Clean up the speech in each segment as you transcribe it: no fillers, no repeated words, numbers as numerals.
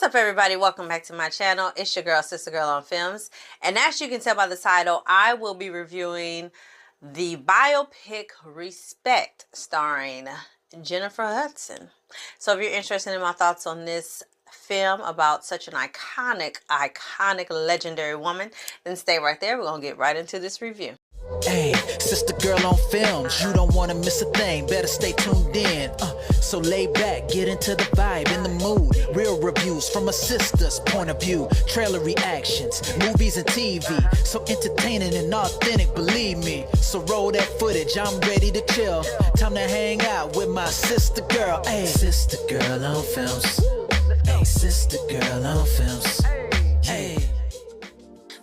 What's up, everybody? Welcome back to my channel. It's your girl, Sister Girl on Films. And as you can tell by the title, I will be reviewing the biopic Respect starring Jennifer Hudson. So if you're interested in my thoughts on this film about such an iconic, legendary woman, then stay right there. We're going to get right into this review. Hey, Sister Girl on Films, you don't want to miss a thing, better stay tuned in. So lay back, get into the vibe, in the mood. Real reviews from a sister's point of view. Trailer reactions, movies and TV. So entertaining and authentic, believe me. So roll that footage, I'm ready to chill. Time to hang out with my sister girl. Hey, Sister Girl on Films. Hey, Sister Girl on Films. Hey.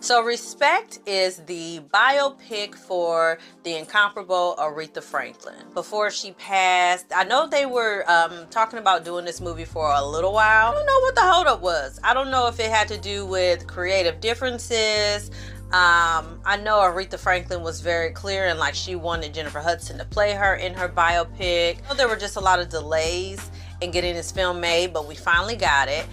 So Respect is the biopic for the incomparable Aretha Franklin. Before she passed, I know they were talking about doing this movie for a little while. I don't know what the holdup was. I don't know if it had to do with creative differences. I know Aretha Franklin was very clear and like she wanted Jennifer Hudson to play her in her biopic. I know there were just a lot of delays in getting this film made, but we finally got it.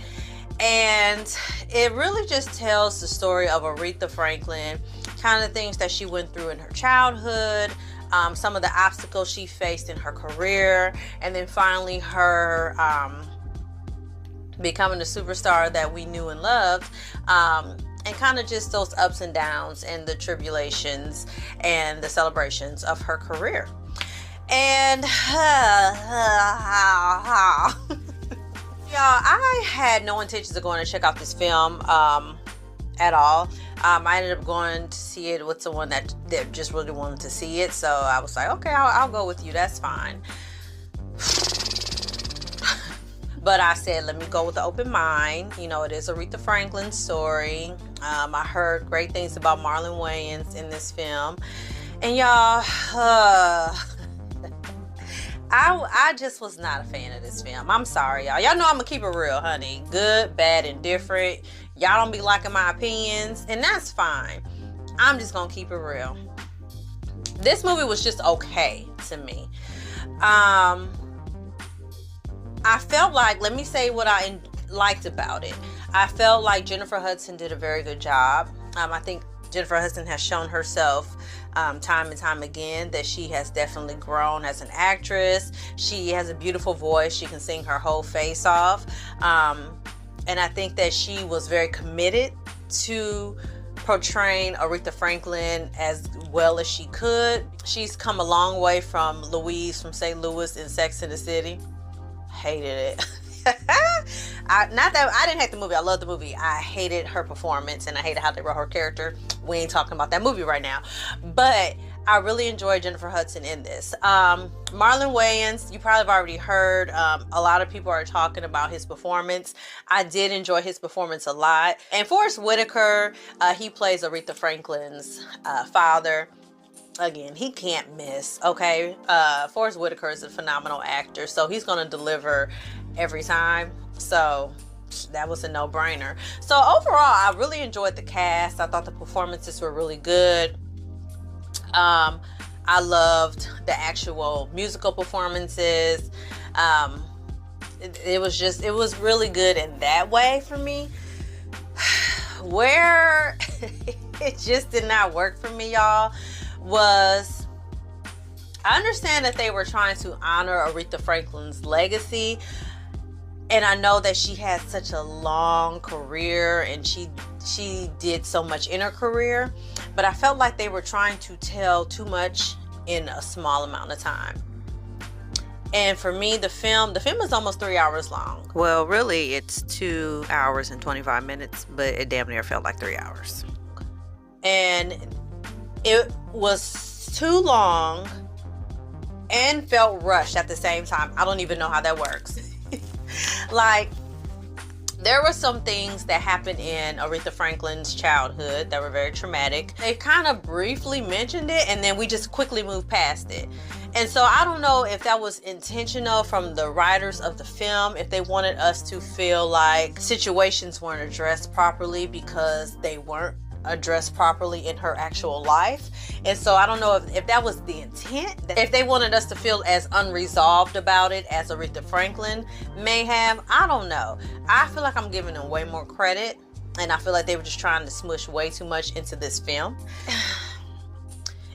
And it really just tells the story of Aretha Franklin, kind of things that she went through in her childhood, some of the obstacles she faced in her career, and then finally her becoming the superstar that we knew and loved, and kind of just those ups and downs and the tribulations and the celebrations of her career. And y'all, I had no intentions of going to check out this film at all. I ended up going to see it with someone that just really wanted to see it. So I was like, okay, I'll go with you. That's fine. But I said, let me go with an open mind. You know, it is Aretha Franklin's story. I heard great things about Marlon Wayans in this film. And y'all, I just was not a fan of this film. I'm sorry, y'all. Y'all know I'm gonna keep it real, honey. Good, bad, and different. Y'all don't be liking my opinions, and that's fine. I'm just gonna keep it real. This movie was just okay to me. I felt like, let me say what I liked about it. I felt like Jennifer Hudson did a very good job. I think Jennifer Hudson has shown herself time and time again that she has definitely grown as an actress. She has a beautiful voice. She can sing her whole face off. And I think that she was very committed to portraying Aretha Franklin as well as she could. She's come a long way from Louise from St. Louis in Sex and the City. Hated it. Not that I didn't hate the movie. I love the movie. I hated her performance and I hated how they wrote her character. We ain't talking about that movie right now, but I really enjoyed Jennifer Hudson in this. Marlon Wayans, you probably have already heard. A lot of people are talking about his performance. I did enjoy his performance a lot. And Forest Whitaker, he plays Aretha Franklin's father. Again, he can't miss, okay? Forest Whitaker is a phenomenal actor, so he's gonna deliver every time. So that was a no-brainer. So overall, I really enjoyed the cast. I thought the performances were really good. I loved the actual musical performances. It was really good in that way for me. Where it just did not work for me, y'all, was I understand that they were trying to honor Aretha Franklin's legacy, and I know that she had such a long career and she did so much in her career, but I felt like they were trying to tell too much in a small amount of time. And for me, the film is almost 3 hours long. Well, really it's 2 hours and 25 minutes, but it damn near felt like 3 hours. And it was too long and felt rushed at the same time. I don't even know how that works. Like, there were some things that happened in Aretha Franklin's childhood that were very traumatic. They kind of briefly mentioned it and then we just quickly moved past it. And so I don't know if that was intentional from the writers of the film, if they wanted us to feel like situations weren't addressed properly because they weren't addressed properly in her actual life. And so I don't know if that was the intent, if they wanted us to feel as unresolved about it as Aretha Franklin may have. I don't know. I feel like I'm giving them way more credit, and I feel like they were just trying to smush way too much into this film.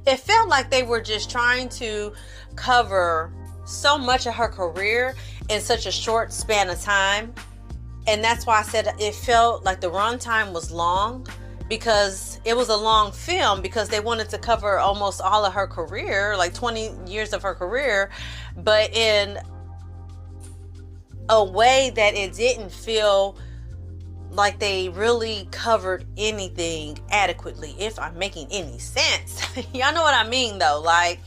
It felt like they were just trying to cover so much of her career in such a short span of time. And that's why I said it felt like the runtime was long, because it was a long film, because they wanted to cover almost all of her career, like 20 years of her career, but in a way that it didn't feel like they really covered anything adequately, if I'm making any sense. Y'all know what I mean though. Like,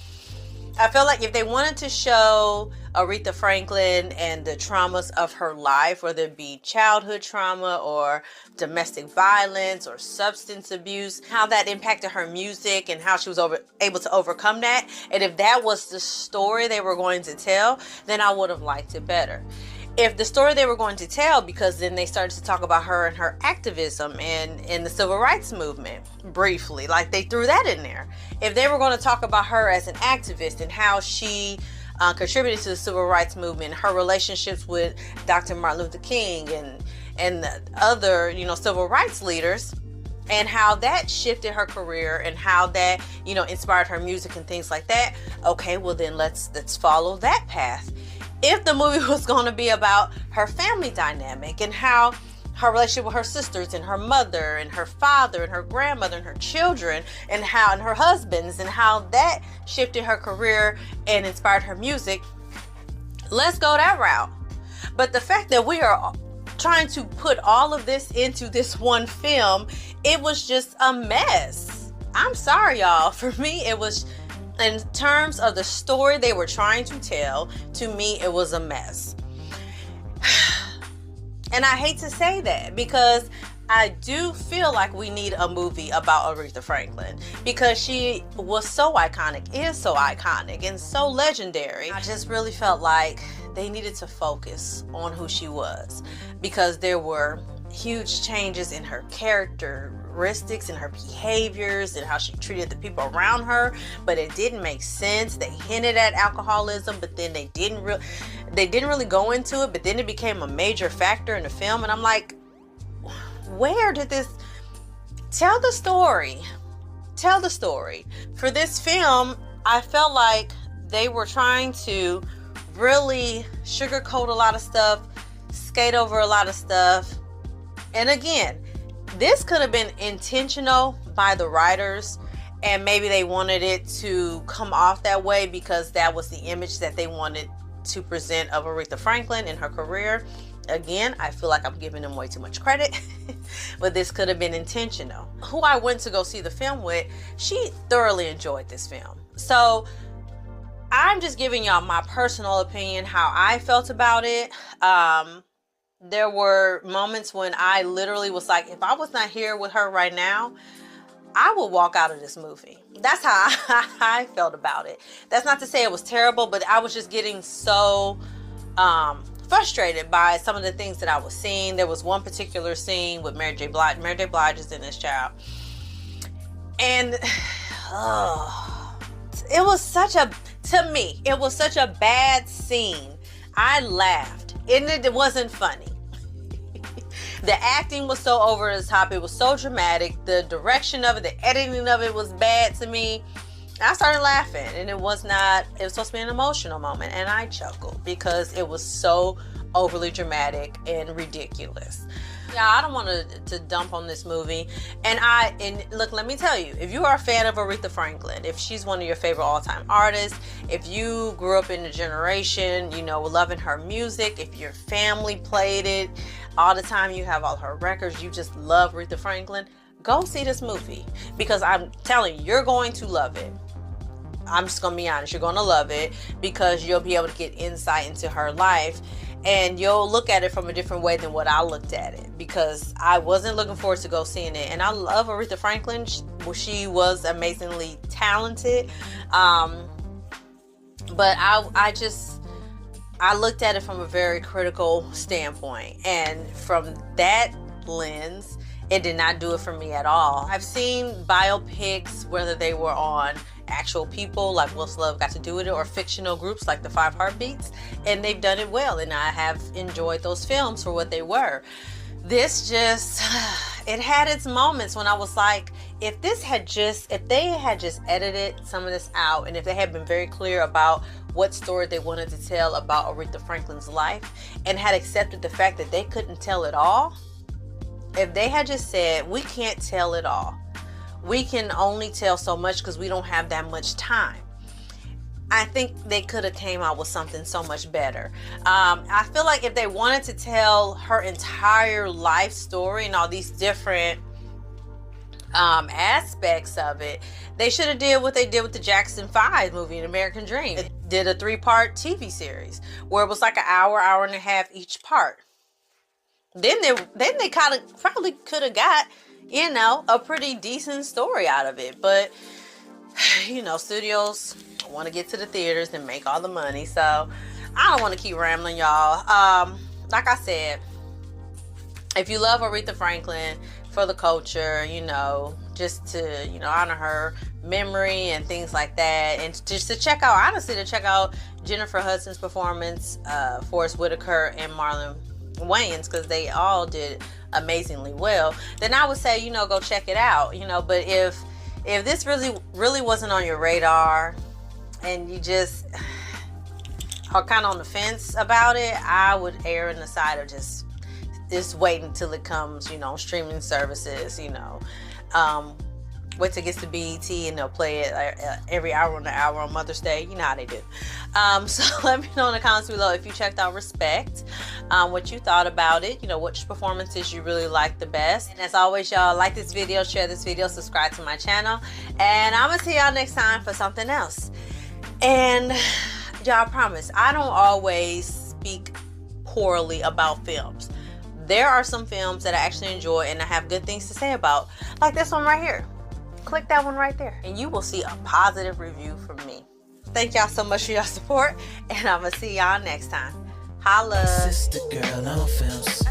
I feel like if they wanted to show Aretha Franklin and the traumas of her life, whether it be childhood trauma or domestic violence or substance abuse, how that impacted her music and how she was able to overcome that, and if that was the story they were going to tell, then I would have liked it better. If the story they were going to tell, because then they started to talk about her and her activism and in the civil rights movement briefly, like they threw that in there. If they were going to talk about her as an activist and how she contributed to the civil rights movement, her relationships with Dr. Martin Luther King and the other, civil rights leaders, and how that shifted her career and how that, inspired her music and things like that. Okay, well then let's follow that path. If the movie was going to be about her family dynamic and how her relationship with her sisters and her mother and her father and her grandmother and her children and her husbands, and how that shifted her career and inspired her music, let's go that route. But the fact that we are trying to put all of this into this one film, it was just a mess. I'm sorry, y'all. For me, it was, in terms of the story they were trying to tell, to me, it was a mess. And I hate to say that, because I do feel like we need a movie about Aretha Franklin, because she was so iconic, is so iconic, and so legendary. I just really felt like they needed to focus on who she was, because there were huge changes in her characteristics and her behaviors and how she treated the people around her, but it didn't make sense. They hinted at alcoholism, but then they didn't really go into it, but then it became a major factor in the film, and I'm like, where did this tell the story? For this film, I felt like they were trying to really sugarcoat a lot of stuff, skate over a lot of stuff. And again, this could have been intentional by the writers, and maybe they wanted it to come off that way because that was the image that they wanted to present of Aretha Franklin in her career. Again, I feel like I'm giving them way too much credit, but this could have been intentional. Who I went to go see the film with, she thoroughly enjoyed this film. So I'm just giving y'all my personal opinion, how I felt about it. There were moments when I literally was like, if I was not here with her right now, I would walk out of this movie. That's how I felt about it. That's not to say it was terrible, but I was just getting so frustrated by some of the things that I was seeing. There was one particular scene with Mary J. Blige. Mary J. Blige is in this, child. And it was such a bad scene. I laughed. And it wasn't funny. The acting was so over the top. It was so dramatic. The direction of it, the editing of it was bad to me. I started laughing, and it was supposed to be an emotional moment, and I chuckled because it was so overly dramatic and ridiculous. Yeah, I don't want to dump on this movie. And look, let me tell you, if you are a fan of Aretha Franklin, if she's one of your favorite all-time artists, if you grew up in the generation, loving her music, if your family played it all the time, you have all her records, you just love Aretha Franklin, go see this movie, because I'm telling you, you're going to love it. I'm just going to be honest, you're going to love it, because you'll be able to get insight into her life, and you'll look at it from a different way than what I looked at it, because I wasn't looking forward to go seeing it. And I love Aretha Franklin. She was amazingly talented. But I looked at it from a very critical standpoint. And from that lens, It did not do it for me at all. I've seen biopics, whether they were on actual people like What's Love Got to Do with It, or fictional groups like the Five Heartbeats, and they've done it well, and I have enjoyed those films for what they were. This just, it had its moments when I was like, if they had just edited some of this out, and if they had been very clear about what story they wanted to tell about Aretha Franklin's life, and had accepted the fact that they couldn't tell it all, if they had just said, we can't tell it all, we can only tell so much because we don't have that much time, I think they could have came out with something so much better. I feel like if they wanted to tell her entire life story and all these different aspects of it, they should have did what they did with the Jackson 5 movie, An American Dream. It did a 3-part TV series where it was like an hour and a half each part. Then they kind of probably could have got, you know, a pretty decent story out of it. But, you know, studios want to get to the theaters and make all the money. So I don't want to keep rambling, y'all. Like I said, if you love Aretha Franklin for the culture, you know, just to, you know, honor her memory and things like that, and just to check out, honestly, to check out Jennifer Hudson's performance, Forest Whitaker, and Marlon Wayans, because they all did amazingly well, then I would say, you know, go check it out, you know. But if this really wasn't on your radar and you just are kind of on the fence about it, I would err on the side of just wait until it comes, you know, streaming services, you know. Wait till it gets to BET and they'll play it every hour on the hour on Mother's Day. You know how they do. So let me know in the comments below if you checked out Respect, what you thought about it, you know, which performances you really liked the best. And as always, y'all, like this video, share this video, subscribe to my channel, and I'm gonna see y'all next time for something else. And y'all, promise, I don't always speak poorly about films. There are some films that I actually enjoy and I have good things to say about, like this one right here. Click that one right there and you will see a positive review from me. Thank y'all so much for your support, and I'm gonna see y'all next time. Holla. Sister girl on films.